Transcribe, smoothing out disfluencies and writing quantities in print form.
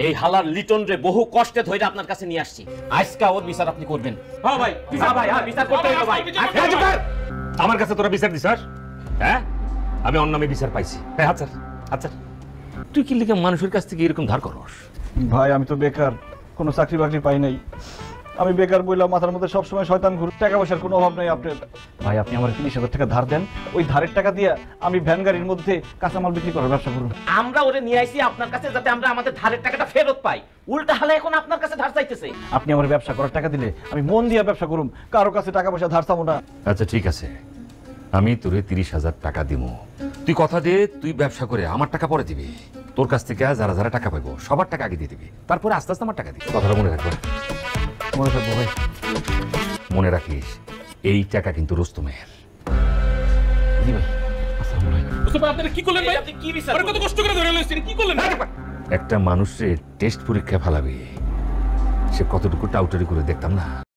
এই হালার লিটন রে বহু কষ্টে ধরে আপনার কাছে নিয়ে আসছি, আজকে ওর বিচার আপনি করবেন। হ্যাঁ ভাই, বিচার করতে হবে ভাই। আমার কাছে তোরা বিচার দিস? হ্যাঁ, আমি অন্য নামে বিচার পাইছি। হ্যাঁ, আচ্ছা আচ্ছা, তুই কি লিখে মানুষের কাছ থেকে এরকম ধার করস? ভাই আমি তো বেকার, কোনো চাকরি বাকরি পাই নাই। আমি বেকার বইলাম, মাথার মধ্যে সবসময় শয়তান ঘুরে, টাকা পয়সার কোনো অভাব নাই আপনার। ভাই আপনি আমার 30,000 টাকা ধার দেন, ওই ধারের টাকা দিয়ে আমি ভ্যান গাড়ির মধ্যে কাঁচামাল বিক্রি করার ব্যবসা করব। আমরা ওরে নিয়ে আইছি আপনার কাছে যাতে আমরা আমাদের ধারের টাকাটা ফেরত পাই, উল্টা হালে এখন আপনার কাছে ধার চাইতেছে। আপনি আমার ব্যবসা করার টাকা দিলে আমি মন দিয়ে ব্যবসা করুম, কারো কাছে টাকা পয়সা ধার চাবো না। আচ্ছা ঠিক আছে, আমি তোরে 30,000 টাকা দিব। তুই কথা দে, তুই ব্যবসা করে আমার টাকা পরে দিবি। তোর কাছ থেকে যারা যারা টাকা পাইবো সবার টাকা আগে দিয়ে দিবি, তারপরে আস্তে আস্তে আমার টাকা দিবি। কথাটা মনে রাখবো। মনে থাকবো ভাই। মনে রাখিস, এই টাকা কিন্তু রুস্তমের। জি ভাই, আসসালামু আলাইকুম। মুস্তাফা আপনি কি করলেন ভাই? আপনি কি বিচার আরে কত কষ্ট করে ধরে লইছেন, কি করলেন? একটা মানুষের টেস্ট পরীক্ষা ফেলাবি, সে কতটুকু টাউটারি করে দেখতাম না।